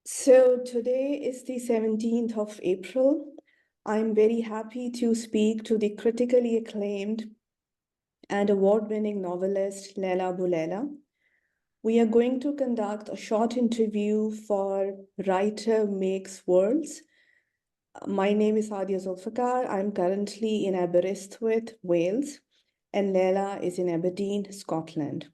So today is the 17th of April. I'm very happy to speak to the critically acclaimed and award-winning novelist Leila Aboulela. We are going to conduct a short interview for Writer Makes Worlds. My name is Sadia Zulfiqar. I'm currently in Aberystwyth, Wales, and Leila is in Aberdeen, Scotland.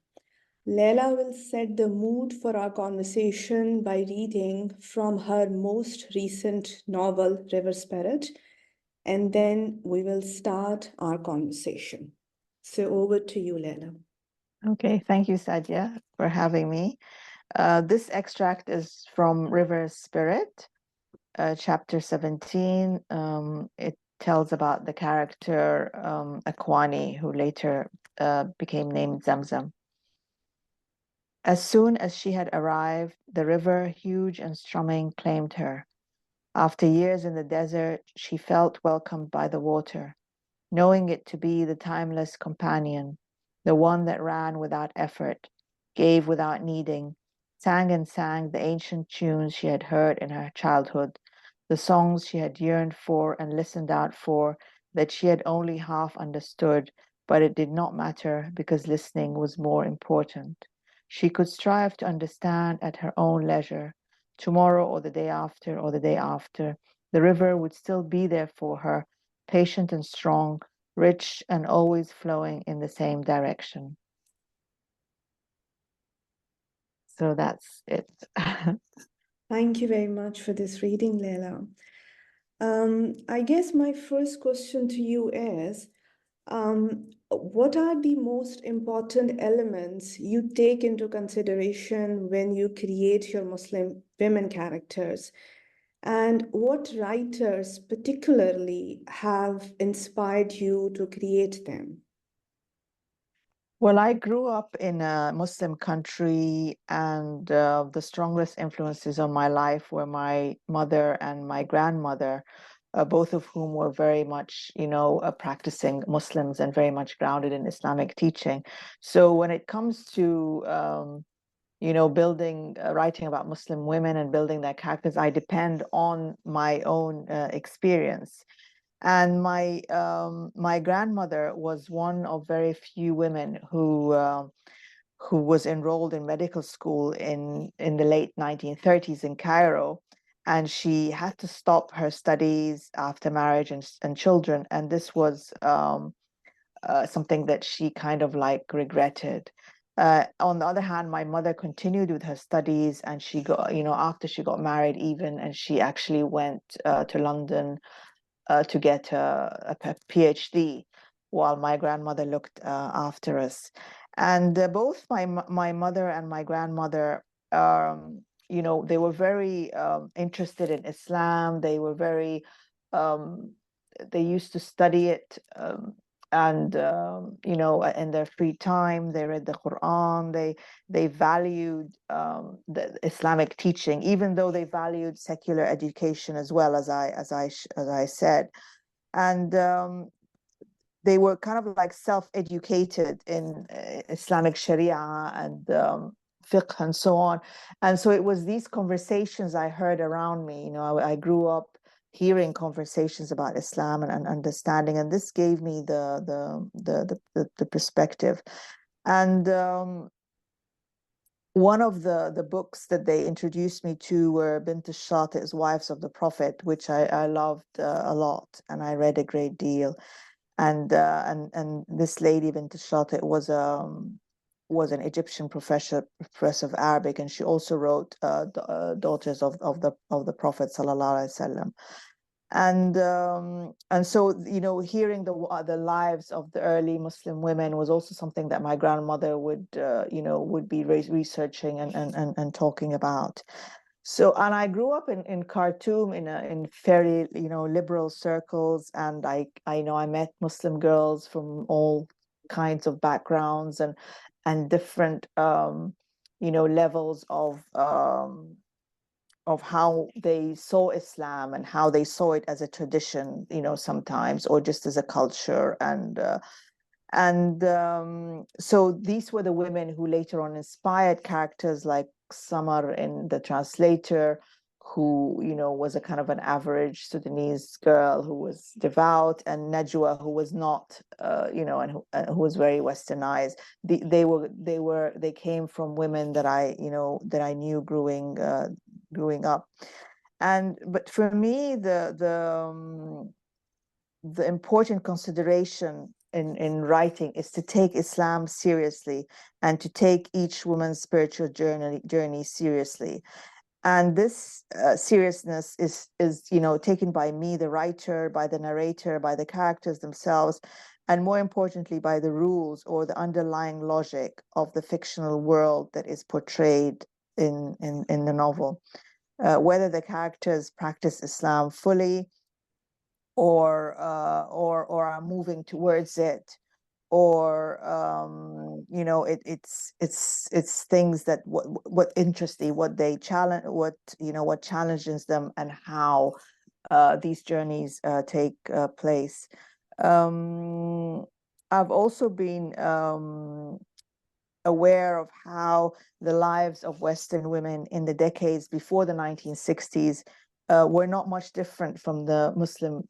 Leila will set the mood for our conversation by reading from her most recent novel, River Spirit, and then we will start our conversation. So over to you, Leila. Okay, thank you, Sadia, for having me. This extract is from River Spirit, chapter 17. It tells about the character Akwani, who later became named Zamzam. As soon as she had arrived, the river, huge and strumming, claimed her. After years in the desert, she felt welcomed by the water, knowing it to be the timeless companion, the one that ran without effort, gave without needing, sang and sang the ancient tunes she had heard in her childhood, the songs she had yearned for and listened out for, that she had only half understood, but it did not matter because listening was more important. She could strive to understand at her own leisure. Tomorrow or the day after or the day after, the river would still be there for her, patient and strong, rich and always flowing in the same direction. So that's it. Thank you very much for this reading, Leila. I guess my first question to you is, what are the most important elements you take into consideration when you create your Muslim women characters? And what writers particularly have inspired you to create them? Well, I grew up in a Muslim country, and the strongest influences on my life were my mother and my grandmother, both of whom were very much, practicing Muslims and very much grounded in Islamic teaching. So when it comes to building, writing about Muslim women and building their characters, I depend on my own experience. And my grandmother was one of very few women who was enrolled in medical school in the late 1930s in Cairo, and she had to stop her studies after marriage and children, and this was something that she kind of like regretted. On the other hand, my mother continued with her studies, and she got, after she got married, even, and she actually went to London to get a PhD, while my grandmother looked after us. And both my mother and my grandmother, they were very interested in Islam. They were very, um, they used to study it. And in their free time, they read the Quran. They valued the Islamic teaching, even though they valued secular education as well, as I said. And they were kind of like self-educated in Islamic Sharia and fiqh and so on. And so it was these conversations I heard around me. I grew up hearing conversations about Islam and understanding, and this gave me the perspective. And one of the books that they introduced me to were Bint al-Shati's Wives of the Prophet, which I loved a lot, and I read a great deal. And this lady Bint al-Shati was an Egyptian professor of Arabic, and she also wrote Daughters of the Prophet sallallahu alaihi wasallam. And so hearing the lives of the early Muslim women was also something that my grandmother would be researching and talking about. So, and I grew up in Khartoum in fairly liberal circles, and I met Muslim girls from all kinds of backgrounds and different levels of how they saw Islam and how they saw it as a tradition, sometimes, or just as a culture. And so these were the women who later on inspired characters like Samar in The Translator, who, you know, was a kind of an average Sudanese girl who was devout, and Najwa, who was not, you know, and who was very westernized. They came from women that I, you know, that I knew growing up. But for me, the important consideration in writing is to take Islam seriously and to take each woman's spiritual journey seriously. And this seriousness is, you know, taken by me, the writer, by the narrator, by the characters themselves, and more importantly, by the rules or the underlying logic of the fictional world that is portrayed in the novel. Whether the characters practice Islam fully, or are moving towards it, or you know, it's things that what interest them, what they challenge, what, you know, what challenges them, and how these journeys take place. I've also been aware of how the lives of Western women in the decades before the 1960s were not much different from the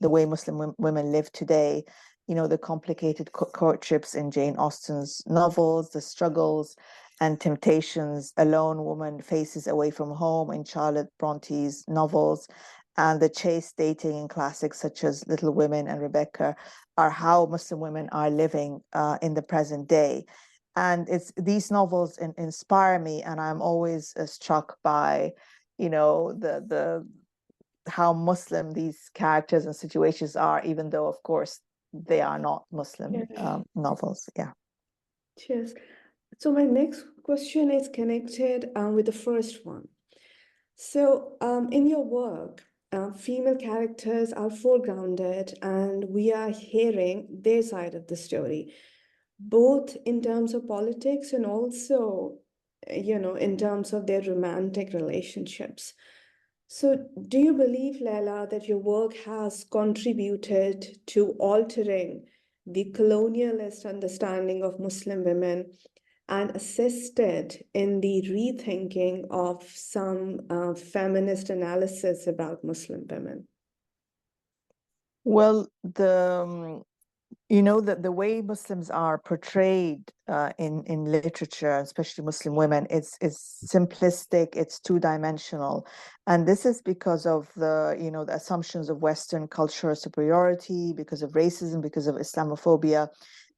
way Muslim women live today. You know, the complicated courtships in Jane Austen's novels, the struggles and temptations a lone woman faces away from home in Charlotte Bronte's novels, and the chaste dating in classics such as Little Women and Rebecca, are how Muslim women are living in the present day. And it's these novels inspire me, and I'm always struck by, you know, the how Muslim these characters and situations are, even though, of course, they are not Muslim novels. Yeah. Cheers. So my next question is connected with the first one. So in your work, female characters are foregrounded, and we are hearing their side of the story, both in terms of politics and also, you know, in terms of their romantic relationships. So, do you believe, Leila, that your work has contributed to altering the colonialist understanding of Muslim women and assisted in the rethinking of some feminist analysis about Muslim women? Well, you know, that the way Muslims are portrayed in literature, especially Muslim women, it's simplistic, it's two-dimensional, and this is because of the, you know, the assumptions of Western cultural superiority, because of racism, because of Islamophobia,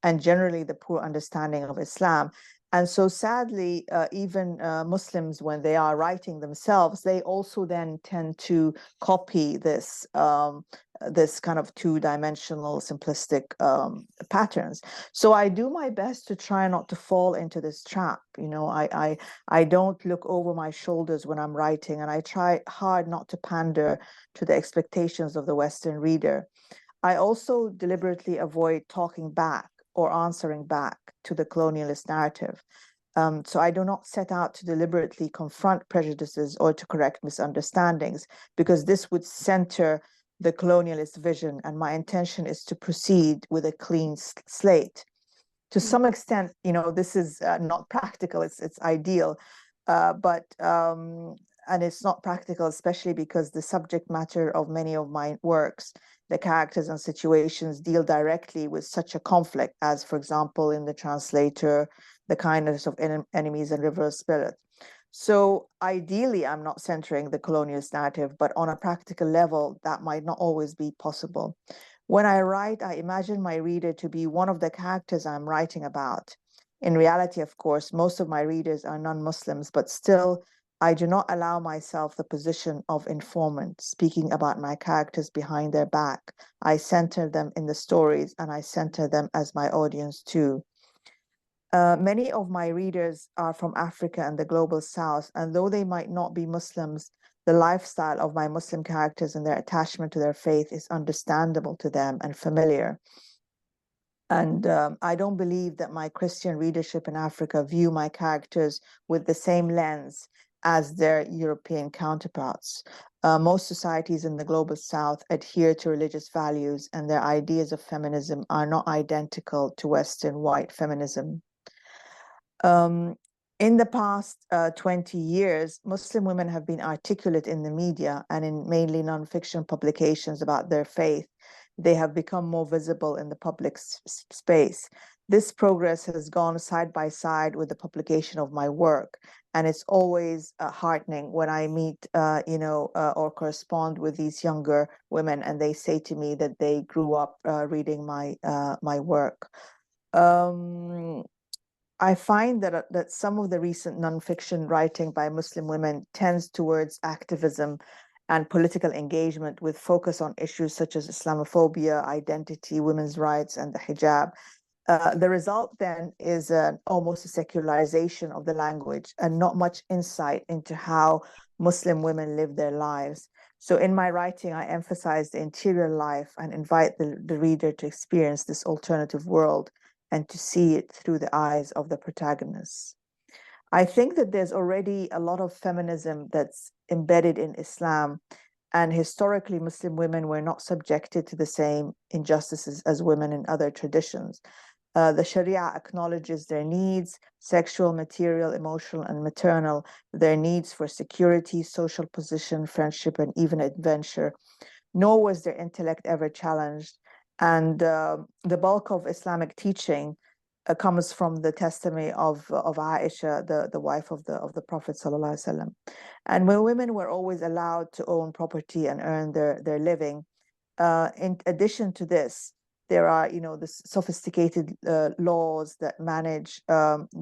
and generally the poor understanding of Islam. And so sadly, even Muslims, when they are writing themselves, they also then tend to copy this this kind of two-dimensional simplistic patterns. So I do my best to try not to fall into this trap. You know, I don't look over my shoulders when I'm writing, and I try hard not to pander to the expectations of the Western reader. I also deliberately avoid talking back or answering back to the colonialist narrative. So I do not set out to deliberately confront prejudices or to correct misunderstandings, because this would center the colonialist vision, and my intention is to proceed with a clean slate. To some extent, you know, this is not practical, it's ideal, but and it's not practical, especially because the subject matter of many of my works, the characters and situations, deal directly with such a conflict as, for example, in The Translator, The Kindness of Enemies and River of Spirit. So ideally, I'm not centering the colonialist narrative, but on a practical level, that might not always be possible. When I write, I imagine my reader to be one of the characters I'm writing about. In reality, of course, most of my readers are non-Muslims, but still, I do not allow myself the position of informant, speaking about my characters behind their back. I center them in the stories, and I center them as my audience too. Many of my readers are from Africa and the global South, and though they might not be Muslims, the lifestyle of my Muslim characters and their attachment to their faith is understandable to them and familiar. And I don't believe that my Christian readership in Africa view my characters with the same lens as their European counterparts. Most societies in the global South adhere to religious values, and their ideas of feminism are not identical to Western white feminism. In the past 20 years, Muslim women have been articulate in the media and in mainly nonfiction publications about their faith. They have become more visible in the public space. This progress has gone side by side with the publication of my work, and it's always heartening when I meet, or correspond with these younger women, and they say to me that they grew up reading my work. I find that some of the recent nonfiction writing by Muslim women tends towards activism and political engagement with focus on issues such as Islamophobia, identity, women's rights, and the hijab. The result then is almost a secularization of the language and not much insight into how Muslim women live their lives. So in my writing, I emphasize the interior life and invite the reader to experience this alternative world and to see it through the eyes of the protagonists. I think that there's already a lot of feminism that's embedded in Islam, and historically, Muslim women were not subjected to the same injustices as women in other traditions. The Sharia acknowledges their needs, sexual, material, emotional, and maternal, their needs for security, social position, friendship, and even adventure. Nor was their intellect ever challenged. And the bulk of Islamic teaching comes from the testimony of Aisha, the wife of the Prophet sallallahu alaihi wasallam. And when women were always allowed to own property and earn their living, in addition to this, there are, the sophisticated laws that manage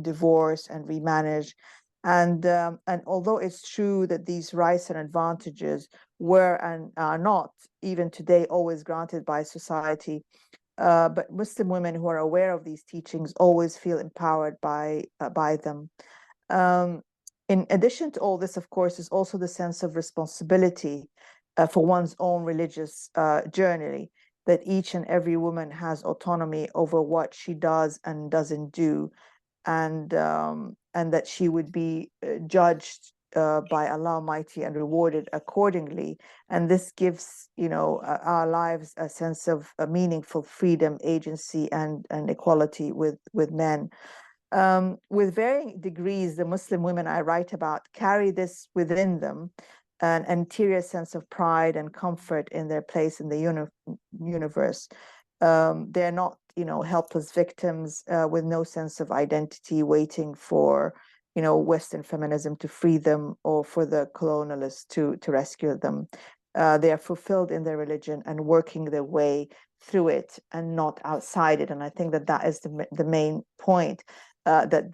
divorce and remanage. And although it's true that these rights and advantages were and are not even today always granted by society, but Muslim women who are aware of these teachings always feel empowered by them. In addition to all this, of course, is also the sense of responsibility for one's own religious journey, that each and every woman has autonomy over what she does and doesn't do, and that she would be judged by Allah Almighty and rewarded accordingly. And this gives, our lives a sense of a meaningful freedom, agency, and equality with men. With varying degrees, the Muslim women I write about carry this within them, an interior sense of pride and comfort in their place in the universe. They're not, helpless victims with no sense of identity, waiting for, Western feminism to free them or for the colonialists to rescue them. They are fulfilled in their religion and working their way through it and not outside it. And I think that is the main point. That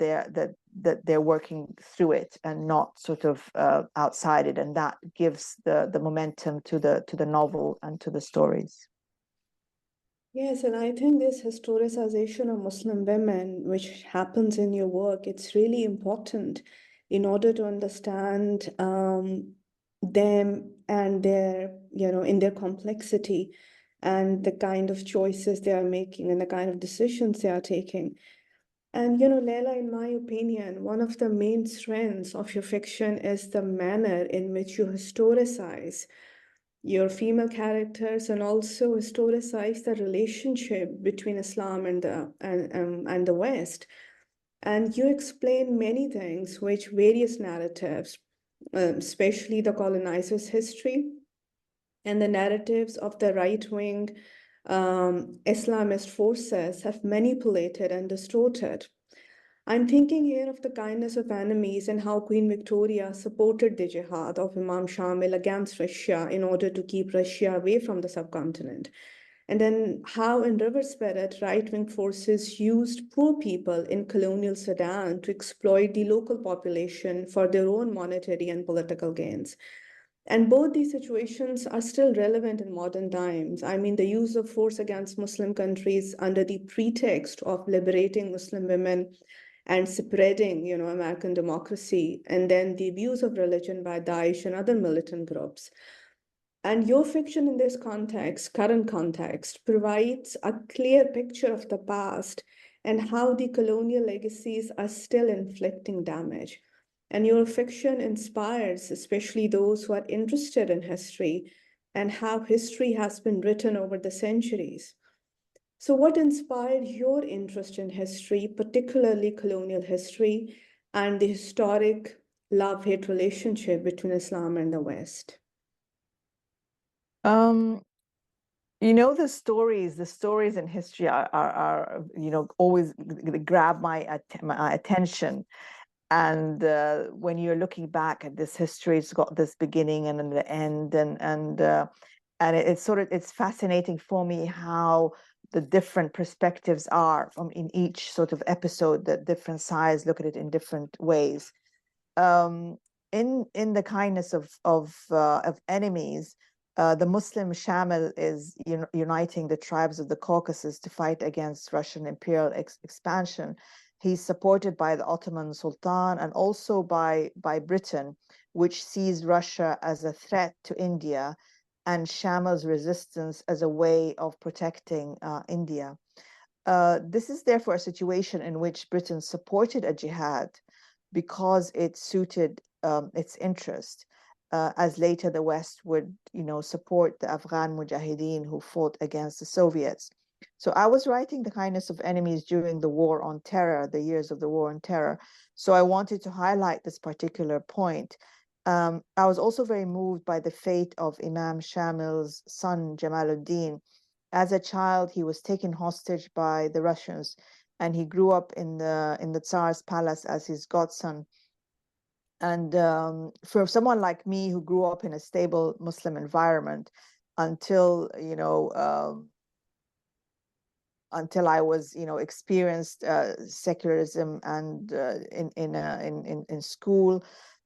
they're working through it and not sort of outside it, and that gives the momentum to the novel and to the stories. Yes, and I think this historicization of Muslim women, which happens in your work, it's really important in order to understand them and their, in their complexity and the kind of choices they are making and the kind of decisions they are taking. And Leila, in my opinion, one of the main strengths of your fiction is the manner in which you historicize your female characters and also historicize the relationship between Islam and the West. And you explain many things, which various narratives, especially the colonizers' history and the narratives of the right-wing Islamist forces have manipulated and distorted. I'm thinking here of the kindness of enemies and how Queen Victoria supported the jihad of Imam Shamil against Russia in order to keep Russia away from the subcontinent. And then how in River Spirit, right-wing forces used poor people in colonial Sudan to exploit the local population for their own monetary and political gains. And both these situations are still relevant in modern times. I mean, the use of force against Muslim countries under the pretext of liberating Muslim women and spreading, American democracy, and then the abuse of religion by Daesh and other militant groups. And your fiction in this context, current context, provides a clear picture of the past and how the colonial legacies are still inflicting damage. And your fiction inspires, especially those who are interested in history and how history has been written over the centuries. So, what inspired your interest in history, particularly colonial history? and the historic love-hate relationship between Islam and the West? Um, You know, the stories in history are always grab my attention. And when you're looking back at this history, it's got this beginning and then the end, it's sort of, it's fascinating for me how the different perspectives are from in each sort of episode, that different sides look at it in different ways. um, in the kindness of enemies, the Muslim Shamil is uniting the tribes of the Caucasus to fight against Russian imperial expansion. He's supported by the Ottoman Sultan and also by Britain, which sees Russia as a threat to India, and Shamil's resistance as a way of protecting India. This is therefore a situation in which Britain supported a jihad because it suited its interest, as later the West would, support the Afghan Mujahideen who fought against the Soviets. So I was writing The Kindness of Enemies during the War on Terror, the years of the War on Terror. So I wanted to highlight this particular point. I was also very moved by the fate of Imam Shamil's son, Jamaluddin. As a child, he was taken hostage by the Russians, and he grew up in the Tsar's palace as his godson. And for someone like me who grew up in a stable Muslim environment until until I was, experienced secularism and in school.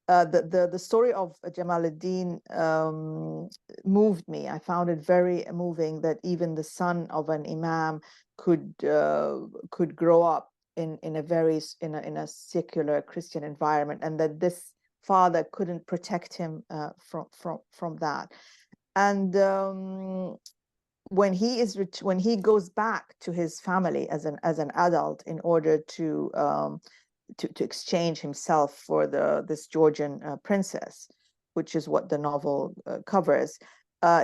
The story of Jamaluddin moved me. I found it very moving that even the son of an imam could grow up in a secular Christian environment, and that this father couldn't protect him from that. And when he goes back to his family as an adult in order to exchange himself for this Georgian princess, which is what the novel covers,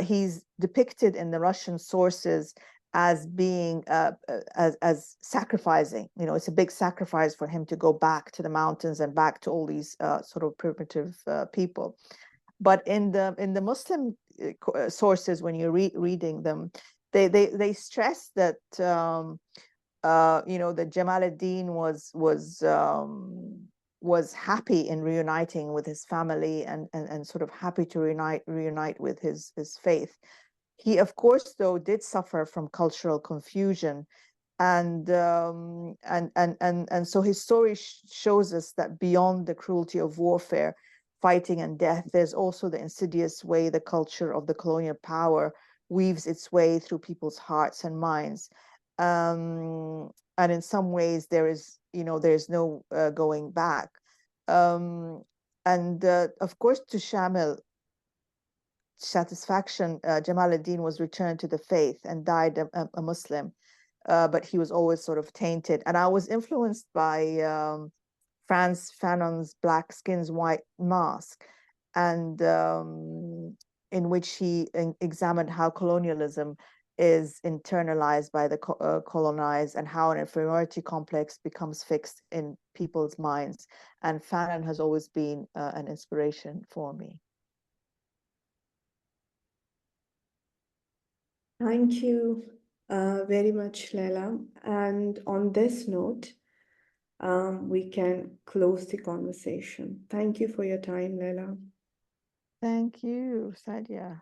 he's depicted in the Russian sources as being as sacrificing. It's a big sacrifice for him to go back to the mountains and back to all these sort of primitive people. But in the Muslim sources, when you're reading them, they stress that that Jamaluddin was happy in reuniting with his family and sort of happy to reunite with his faith. He, of course, though, did suffer from cultural confusion, and so his story shows us that beyond the cruelty of warfare, fighting and death, there's also the insidious way the culture of the colonial power weaves its way through people's hearts and minds. And in some ways there's no going back. And of course, to Shamil satisfaction, Jamaluddin was returned to the faith and died a Muslim, but he was always sort of tainted. And I was influenced by Frantz Fanon's Black Skin's White Mask, and in which he examined how colonialism is internalized by the colonized, and how an inferiority complex becomes fixed in people's minds. And Fanon has always been an inspiration for me. Thank you very much, Leila. And on this note, we can close the conversation. Thank you for your time, Leila. Thank you, Sadia.